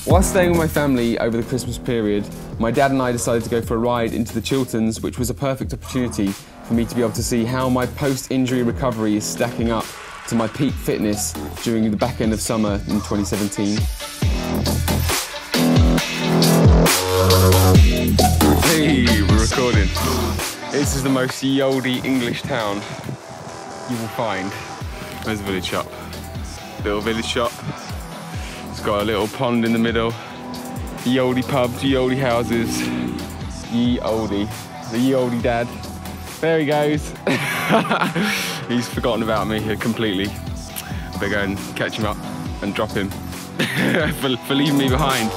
While staying with my family over the Christmas period, my dad and I decided to go for a ride into the Chilterns, which was a perfect opportunity for me to be able to see how my post-injury recovery is stacking up to my peak fitness during the back end of summer in 2017. Hey, we're recording. This is the most yoldy English town you will find. There's a village shop. Little village shop. It's got a little pond in the middle. Ye olde pubs, ye olde houses. Ye olde. The ye olde dad. There he goes. He's forgotten about me completely. I better go and catch him up and drop him for leaving me behind.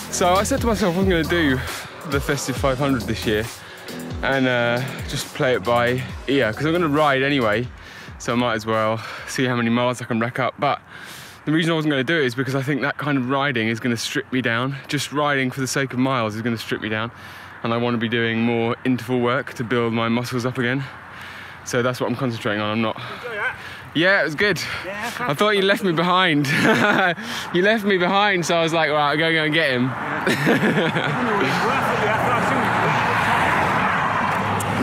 So I said to myself I'm going to do the Festive 500 this year and just play it by ear because I'm going to ride anyway, so I might as well see how many miles I can rack up. But the reason I wasn't going to do it is because I think that kind of riding is going to strip me down. Just riding for the sake of miles is going to strip me down, and I want to be doing more interval work to build my muscles up again. So that's what I'm concentrating on. I'm not... Yeah, it was good. Yeah, I thought you left me behind. You left me behind, so I was like, right, I'll go and get him.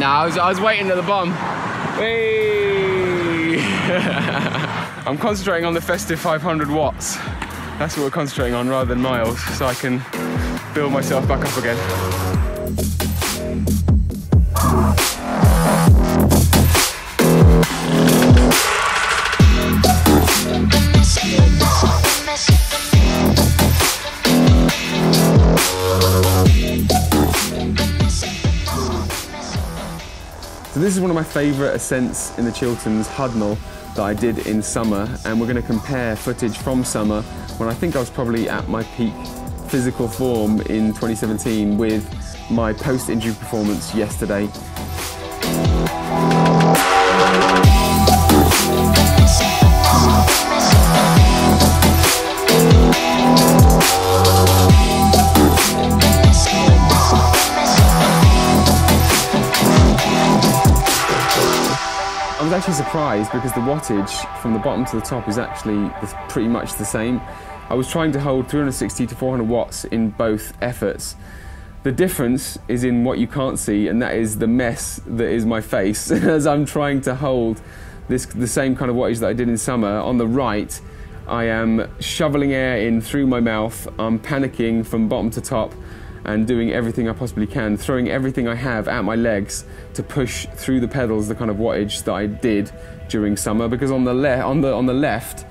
No, I was waiting at the bottom. Whee! I'm concentrating on the Festive 500 watts. That's what we're concentrating on rather than miles, so I can build myself back up again. So this is one of my favourite ascents in the Chilterns, Hudnall, that I did in summer, and we're going to compare footage from summer when I think I was probably at my peak physical form in 2017 with my post-injury performance yesterday. I was actually surprised because the wattage from the bottom to the top is actually pretty much the same. I was trying to hold 360 to 400 watts in both efforts. The difference is in what you can't see, and that is the mess that is my face as I'm trying to hold the same kind of wattage that I did in summer. On the right, I am shoveling air in through my mouth. I'm panicking from bottom to top and doing everything I possibly can, throwing everything I have at my legs to push through the pedals the kind of wattage that I did during summer. Because on the left,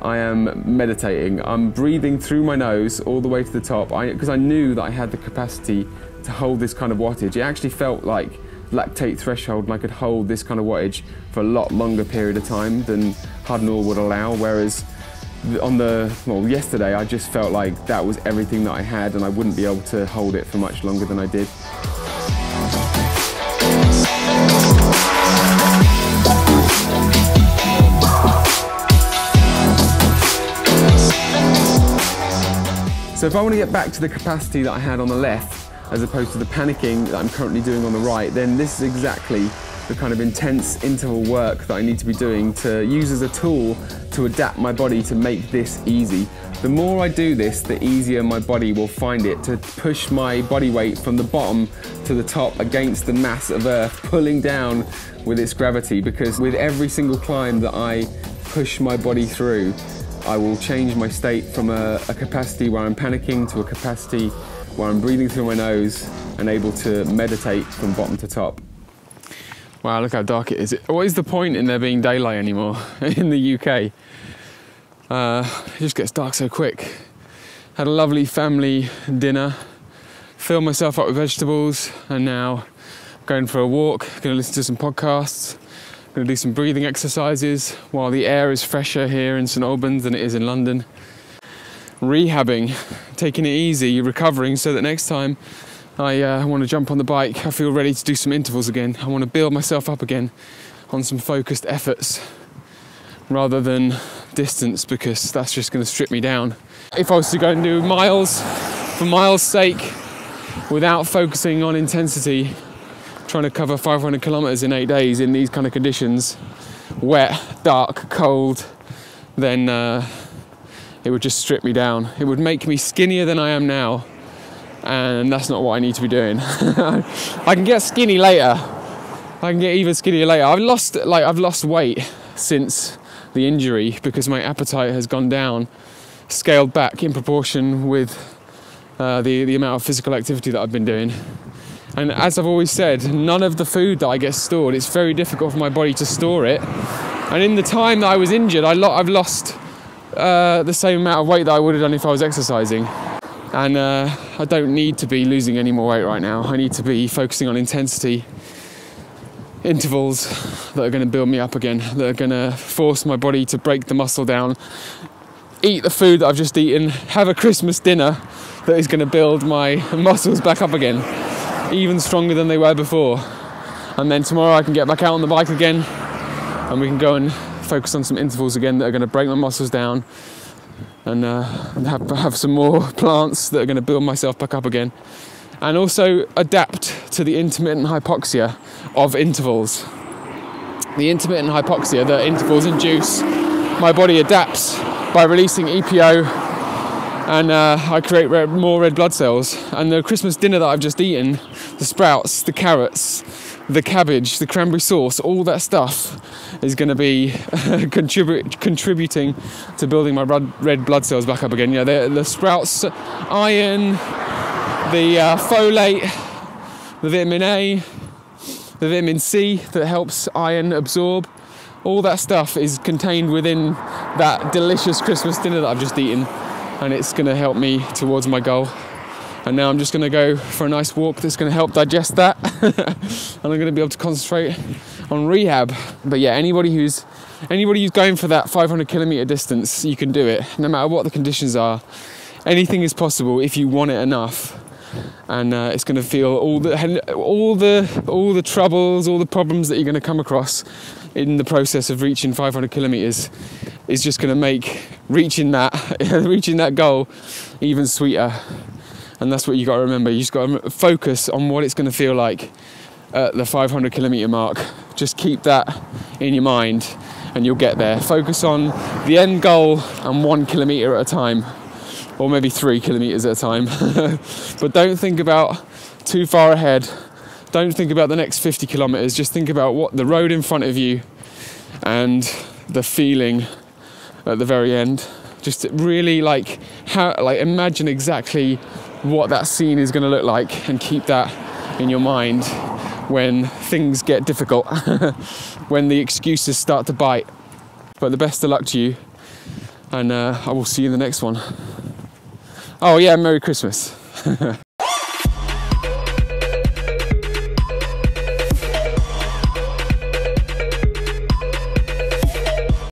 I am meditating. I'm breathing through my nose all the way to the top because I knew that I had the capacity to hold this kind of wattage. It actually felt like lactate threshold, and I could hold this kind of wattage for a lot longer period of time than Hudnall would allow, whereas yesterday I just felt like that was everything that I had and I wouldn't be able to hold it for much longer than I did. So if I want to get back to the capacity that I had on the left, as opposed to the panicking that I'm currently doing on the right, then this is exactly the kind of intense interval work that I need to be doing to use as a tool to adapt my body to make this easy. The more I do this, the easier my body will find it to push my body weight from the bottom to the top against the mass of Earth, pulling down with its gravity, because with every single climb that I push my body through, I will change my state from a capacity where I'm panicking to a capacity where I'm breathing through my nose and able to meditate from bottom to top. Wow, look how dark it is. What is the point in there being daylight anymore in the UK? It just gets dark so quick. Had a lovely family dinner, filled myself up with vegetables, and now going for a walk, going to listen to some podcasts, going to do some breathing exercises while the air is fresher here in St Albans than it is in London. Rehabbing, taking it easy, recovering so that next time I want to jump on the bike, I feel ready to do some intervals again. I want to build myself up again on some focused efforts rather than distance, because that's just going to strip me down. If I was to go and do miles for miles' sake without focusing on intensity, trying to cover 500 kilometers in 8 days in these kind of conditions, wet, dark, cold, then it would just strip me down. It would make me skinnier than I am now, and that's not what I need to be doing. I can get skinny later. I can get even skinnier later. I've lost weight since the injury because my appetite has gone down, scaled back in proportion with the amount of physical activity that I've been doing. And as I've always said, none of the food that I get stored, it's very difficult for my body to store it. And in the time that I was injured, I've lost the same amount of weight that I would have done if I was exercising. And I don't need to be losing any more weight right now. I need to be focusing on intensity, intervals that are going to build me up again, that are going to force my body to break the muscle down, eat the food that I've just eaten, have a Christmas dinner that is going to build my muscles back up again, even stronger than they were before. And then tomorrow I can get back out on the bike again and we can go and focus on some intervals again that are going to break my muscles down and have some more plants that are going to build myself back up again. And also adapt to the intermittent hypoxia of intervals. The intermittent hypoxia that intervals induce, my body adapts by releasing EPO, and I create more red blood cells. And the Christmas dinner that I've just eaten, the sprouts, the carrots, the cabbage, the cranberry sauce, all that stuff is going to be contributing to building my red blood cells back up again. You know, the sprouts, iron, the folate, the vitamin A, the vitamin C that helps iron absorb. All that stuff is contained within that delicious Christmas dinner that I've just eaten, and it's going to help me towards my goal. And now I'm just going to go for a nice walk that's going to help digest that and I'm going to be able to concentrate on rehab. But yeah, anybody who's going for that 500 kilometer distance, you can do it no matter what the conditions are. Anything is possible if you want it enough. And it's going to feel all the troubles, all the problems that you're going to come across in the process of reaching 500 kilometers is just going to make reaching that goal even sweeter. And that's what you got to remember. You just got to focus on what it's going to feel like at the 500 kilometer mark. Just keep that in your mind and you'll get there. Focus on the end goal and 1 kilometer at a time, or maybe 3 kilometers at a time. But don't think about too far ahead. Don't think about the next 50 kilometers. Just think about what the road in front of you and the feeling at the very end. Just really imagine exactly what that scene is going to look like and keep that in your mind when things get difficult, when the excuses start to bite. But the best of luck to you, and I will see you in the next one. Oh yeah, Merry Christmas.